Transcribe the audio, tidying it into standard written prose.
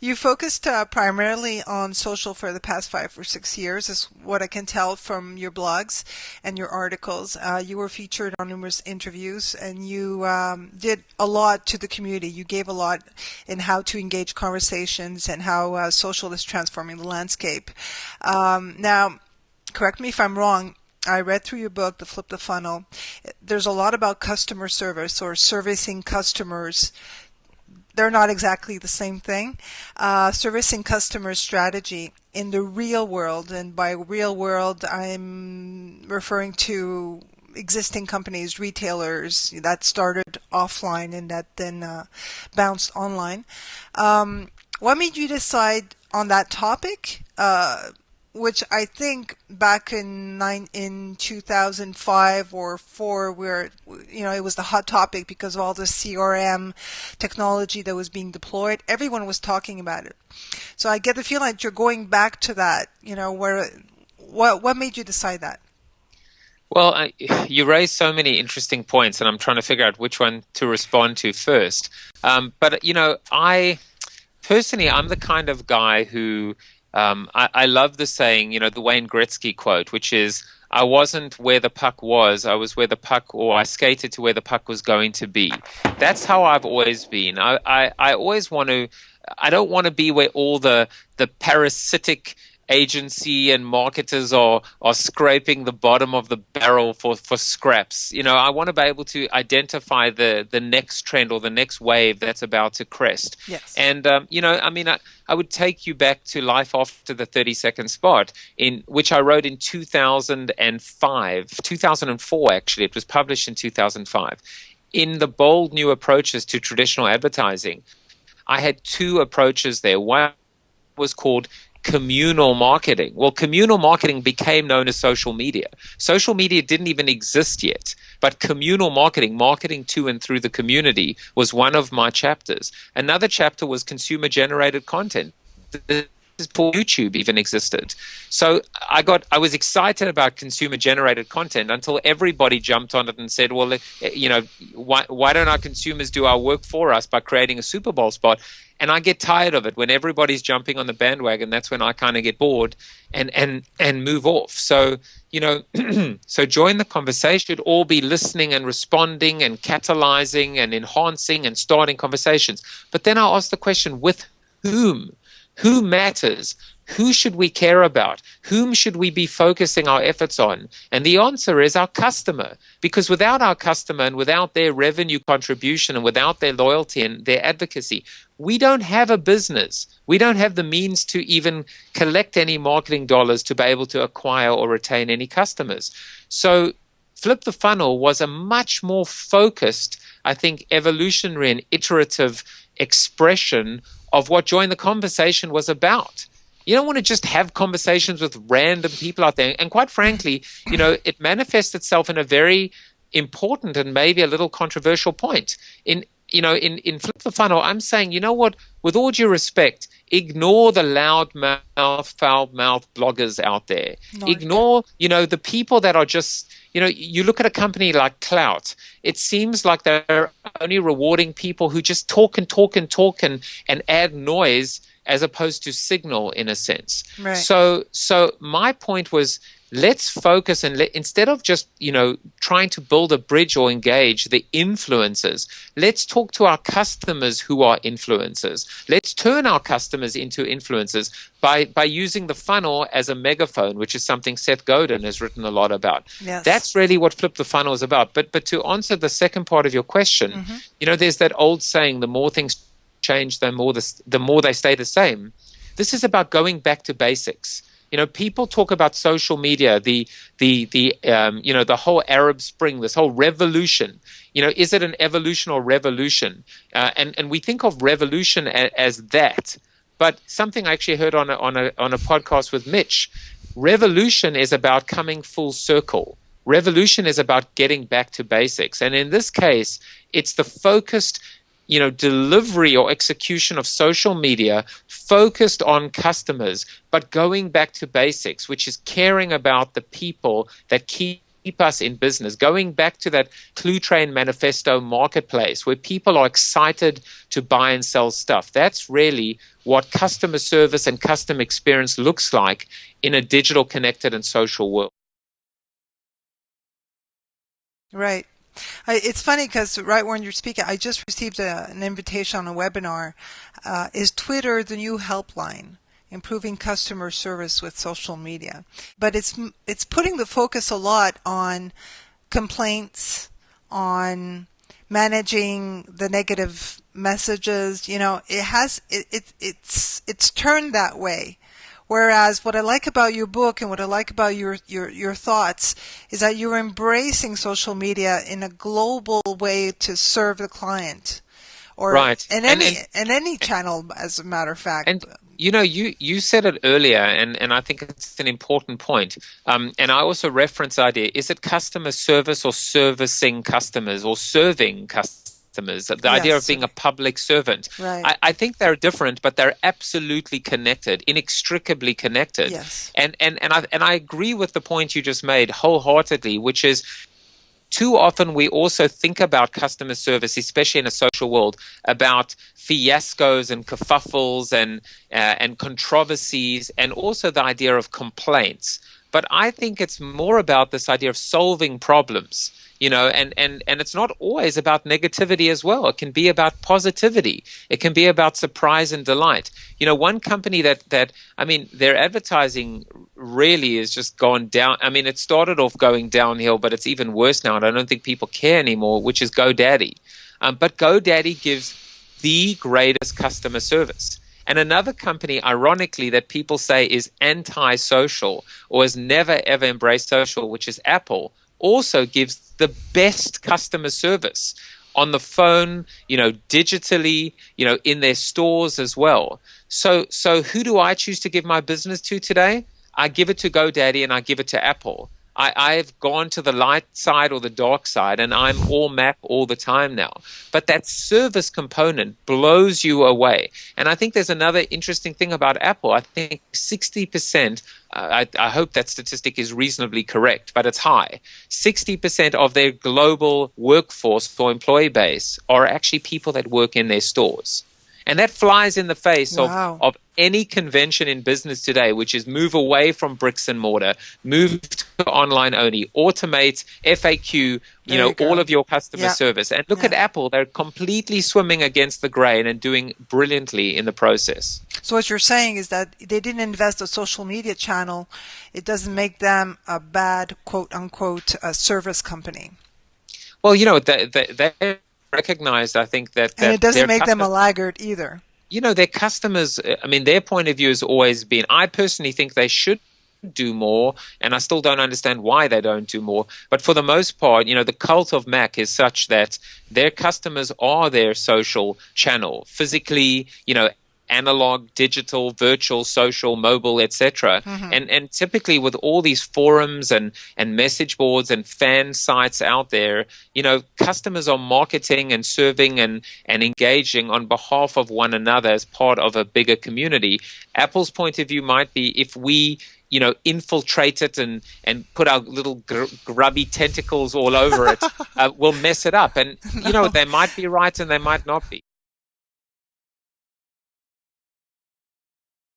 You focused primarily on social for the past 5 or 6 years, is what I can tell from your blogs and your articles. You were featured on numerous interviews, and you did a lot to the community. You gave a lot in how to engage conversations and how social is transforming the landscape. Now, correct me if I'm wrong. I read through your book, The Flip the Funnel. There's a lot about customer service or servicing customers. They're not exactly the same thing. Servicing customer strategy in the real world, and by real world, I'm referring to existing companies, retailers that started offline and that then bounced online. What made you decide on that topic? Which I think back in 2005 or 4, where it was the hot topic because of all the CRM technology that was being deployed. Everyone was talking about it. So I get the feeling that you're going back to that. What made you decide that? Well, you raised so many interesting points, and I'm trying to figure out which one to respond to first. But I personally, I'm the kind of guy who I love the saying, the Wayne Gretzky quote, which is, I wasn't where the puck was, I was where the puck, or I skated to where the puck was going to be. That's how I've always been. I always want to, I don't want to be where all the parasitic agency and marketers are scraping the bottom of the barrel for scraps. I want to be able to identify the next trend or the next wave that's about to crest. Yes. And I would take you back to Life After the 30-Second Spot, in which I wrote in 2004 actually. It was published in 2005. In the bold new approaches to traditional advertising, I had two approaches there. One was called communal marketing. Well, communal marketing became known as social media. Social media didn't even exist yet, but communal marketing, marketing to and through the community, was one of my chapters. Another chapter was consumer-generated content. This is before YouTube even existed. So I was excited about consumer-generated content until everybody jumped on it and said, well, why don't our consumers do our work for us by creating a Super Bowl spot? And I get tired of it when everybody's jumping on the bandwagon. That's when I kind of get bored and move off. So, so join the conversation. Should all be listening and responding and catalyzing and enhancing and starting conversations. But then I'll ask the question, with whom? Who matters? Who should we care about? Whom should we be focusing our efforts on? And the answer is our customer. Because without our customer and without their revenue contribution and without their loyalty and their advocacy, we don't have a business. We don't have the means to even collect any marketing dollars to be able to acquire or retain any customers. So Flip the Funnel was a much more focused, I think, evolutionary and iterative expression of what Join the Conversation was about. You don't want to just have conversations with random people out there. And quite frankly, it manifests itself in a very important and maybe a little controversial point. In Flip the Funnel, I'm saying, what, with all due respect, ignore the loud-mouth, foul-mouthed bloggers out there. Ignore, the people that are just, you look at a company like Clout, it seems like they're only rewarding people who just talk and talk and talk and add noise as opposed to signal, in a sense. Right. So my point was, let's focus and instead of just, trying to build a bridge or engage the influencers, let's talk to our customers who are influencers. Let's turn our customers into influencers by using the funnel as a megaphone, which is something Seth Godin has written a lot about. Yes. That's really what Flip the Funnel is about. But to answer the second part of your question, there's that old saying, the more things change, the more they stay the same. This is about going back to basics. People talk about social media, the whole Arab Spring, this whole revolution. Is it an evolution or revolution? And we think of revolution as that. But something I actually heard on a podcast with Mitch, revolution is about coming full circle. Revolution is about getting back to basics. And in this case, it's the focused delivery or execution of social media focused on customers, but going back to basics, which is caring about the people that keep us in business. Going back to that Clue Train Manifesto marketplace where people are excited to buy and sell stuff. That's really what customer service and customer experience looks like in a digital, connected, and social world. Right. It's funny because right when you're speaking, I just received an invitation on a webinar. Is Twitter the new helpline? Improving customer service with social media. But it's putting the focus a lot on complaints, on managing the negative messages. You know, it's turned that way. Whereas what I like about your book and what I like about your thoughts is that you're embracing social media in a global way to serve the client, or Right. in any channel, as a matter of fact. And you said it earlier, and I think it's an important point. And I also reference the idea: is it customer service or servicing customers or serving customers? The idea of Yes. being a public servant. Right. I think they're different, but they're absolutely connected, inextricably connected. Yes. And I agree with the point you just made wholeheartedly, which is too often we also think about customer service, especially in a social world, about fiascos and kerfuffles and controversies, and also the idea of complaints. But I think it's more about this idea of solving problems, and it's not always about negativity as well. It can be about positivity. It can be about surprise and delight. One company that I mean, their advertising really is just gone down. I mean, it started off going downhill, but it's even worse now, and I don't think people care anymore, which is GoDaddy. But GoDaddy gives the greatest customer service. And another company, ironically, that people say is anti-social or has never, ever embraced social, which is Apple, also gives the best customer service on the phone, digitally, in their stores as well. So who do I choose to give my business to today? I give it to GoDaddy and I give it to Apple. I've gone to the light side or the dark side, and I'm all Mac all the time now. But that service component blows you away. And I think there's another interesting thing about Apple. I think 60%, I hope that statistic is reasonably correct, but it's high. 60% of their global workforce or employee base are actually people that work in their stores. And that flies in the face Wow. of any convention in business today, which is move away from bricks and mortar, move to online only, automate FAQ, There you all go. of your customer Yeah. service. And look at Yeah. Apple. They're completely swimming against the grain and doing brilliantly in the process. So what you're saying is that they didn't invest a social media channel. It doesn't make them a bad, quote unquote, service company. Well, they recognized, I think, that And it doesn't their make them a customers, laggard either. their customers, I mean, their point of view has always been, I personally think they should do more, and I still don't understand why they don't do more. But for the most part, the cult of Mac is such that their customers are their social channel, physically, analog, digital, virtual, social, mobile, etc. Mm-hmm. And typically with all these forums and message boards and fan sites out there, customers are marketing and serving and engaging on behalf of one another as part of a bigger community. Apple's point of view might be, if we infiltrate it and put our little grubby tentacles all over it, we'll mess it up. And, No. they might be right and they might not be.